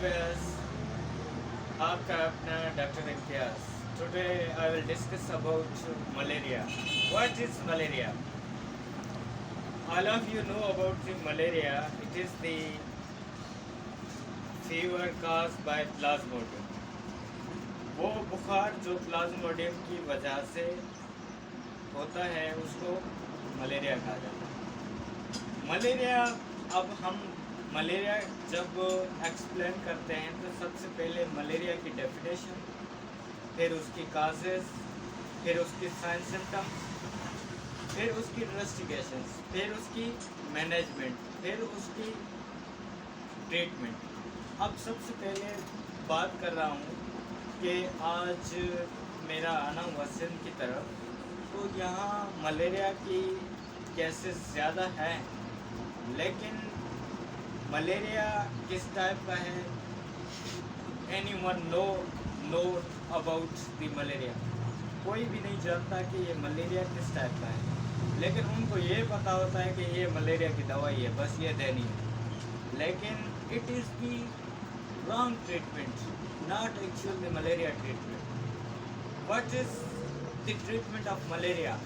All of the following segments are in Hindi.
viewers, आपका अपना doctor Imtiaz. Today I will discuss about malaria. What is malaria? All of you know about the malaria. It is the fever caused by plasmodium. वो बुखार जो प्लाज्मोडियम की वजह से होता है उसको मलेरिया कहा जाता है। मलेरिया, अब हम मलेरिया जब एक्सप्लेन करते हैं तो सबसे पहले मलेरिया की डेफिनेशन, फिर उसकी काजेस, फिर उसकी साइन सिम्टम्स, फिर उसकी इन्वेस्टिगेशंस, फिर उसकी मैनेजमेंट, फिर उसकी ट्रीटमेंट। अब सबसे पहले बात कर रहा हूँ कि आज मेरा आना हुआ सिंध की तरफ, तो यहाँ मलेरिया की केसेस ज़्यादा हैं, लेकिन मलेरिया किस टाइप का है, anyone know about the malaria? कोई भी नहीं जानता कि ये मलेरिया किस टाइप का है, लेकिन उनको ये पता होता है कि ये मलेरिया की दवाई है, बस ये देनी है। लेकिन it is the wrong treatment, not actual the malaria treatment. What is the treatment of malaria,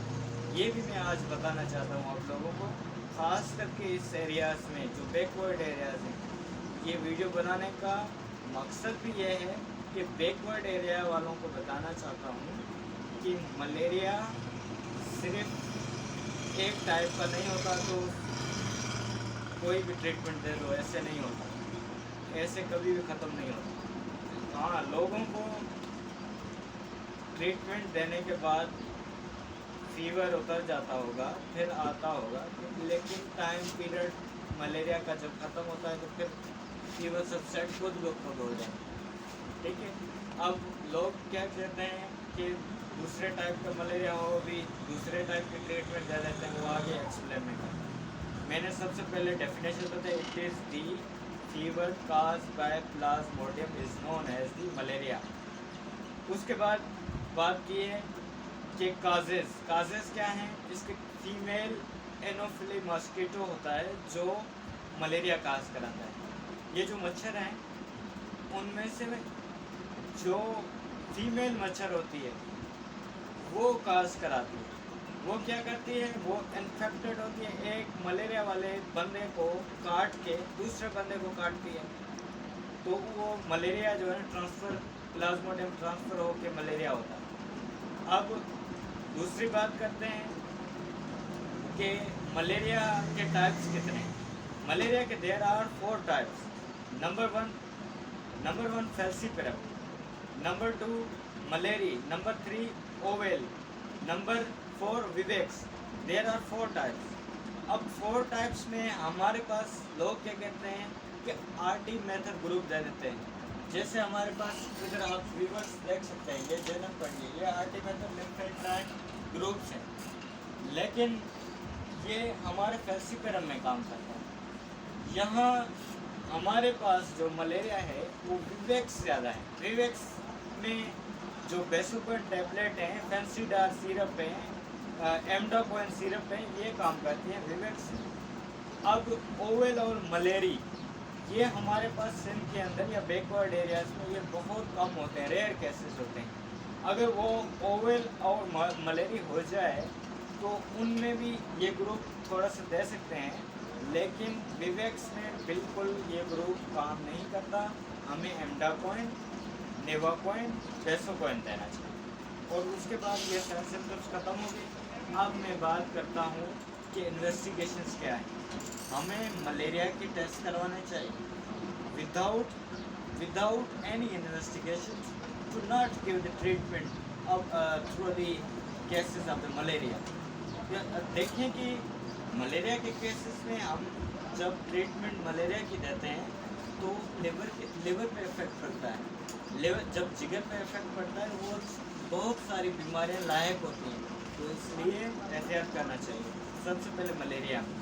ये भी मैं आज बताना चाहता हूँ आप लोगों को, ख़ास करके इस एरियाज़ में जो बैकवर्ड एरियाज़ हैं। ये वीडियो बनाने का मकसद भी ये है कि बैकवर्ड एरिया वालों को बताना चाहता हूँ कि मलेरिया सिर्फ एक टाइप का नहीं होता तो कोई भी ट्रीटमेंट दे दो, ऐसे नहीं होता, ऐसे कभी भी ख़त्म नहीं होता। हाँ, लोगों को ट्रीटमेंट देने के बाद फीवर उतर जाता होगा, फिर आता होगा, लेकिन टाइम पीरियड मलेरिया का जब ख़त्म होता है तो फिर फीवर सबसेट खुद हो जाए। ठीक है, अब लोग क्या कहते हैं कि दूसरे टाइप का मलेरिया हो भी दूसरे टाइप की ट्रीटमेंट दे देते हैं, वो आगे एक्सप्लेन नहीं करते। मैंने सबसे पहले डेफिनेशन बताया, it is the fever cause by plasmodium is known as the malaria. उसके बाद बात की है कि काजेस क्या हैं। इसके फीमेल एनोफिली मॉस्किटो होता है जो मलेरिया काज कराता है। ये जो मच्छर हैं उनमें से जो फीमेल मच्छर होती है वो काज कराती है। वो क्या करती है, वो इन्फेक्टेड होती है, एक मलेरिया वाले बंदे को काट के दूसरे बंदे को काटती है, तो वो मलेरिया जो है ट्रांसफ़र, प्लाज्मोडियम ट्रांसफ़र होकर मलेरिया होता है। अब दूसरी बात करते हैं कि मलेरिया के टाइप्स कितने हैं। मलेरिया के there are 4 types. Number one falciparum, number 2 malariae, number 3 ovale, number 4 vivax. There are 4 types. अब 4 टाइप्स में हमारे पास लोग क्या कहते हैं कि आरटी मेथड ग्रुप दे देते हैं। जैसे हमारे पास इधर आप व्यूअर्स देख सकते हैं, ये जनम पढ़िए, ये आर्टिमेथर लिम्फेट्राइट ग्रुप्स हैं, लेकिन ये हमारे फैल्सीपेरम में काम करता है। यहाँ हमारे पास जो मलेरिया है वो विवेक्स ज़्यादा है। विवेक्स में जो बेसोपेन टैबलेट हैं, फेंसीडार सिरप हैं, एमडाकोइन सिरप हैं, ये काम करती हैं विवेक्स। अब ओवेल और मलेरी ये हमारे पास सिंध के अंदर या बैकवर्ड एरियाज़ में ये बहुत कम होते हैं, रेयर केसेस होते हैं। अगर वो ओवेल और मलेरी हो जाए तो उनमें भी ये ग्रुप थोड़ा सा दे सकते हैं, लेकिन विवेक्स में बिल्कुल ये ग्रुप काम नहीं करता। हमें एमडाकोइन, नेवाकोइन, बेसोकोइन देना चाहिए। और उसके बाद ये सिम्टम्स ख़त्म हो गए। अब मैं बात करता हूँ कि इन्वेस्टिगेशंस क्या है। हमें मलेरिया की टेस्ट करवाने चाहिए without any investigation to not give the treatment of through the cases of the malaria. देखें कि मलेरिया के केसेस में हम जब ट्रीटमेंट मलेरिया की देते हैं तो लिवर पे इफेक्ट पड़ता है। जब जिगर पे इफेक्ट पड़ता है वो बहुत सारी बीमारियां लायक होती हैं, तो इसलिए एहतियात करना चाहिए सबसे पहले मलेरिया में।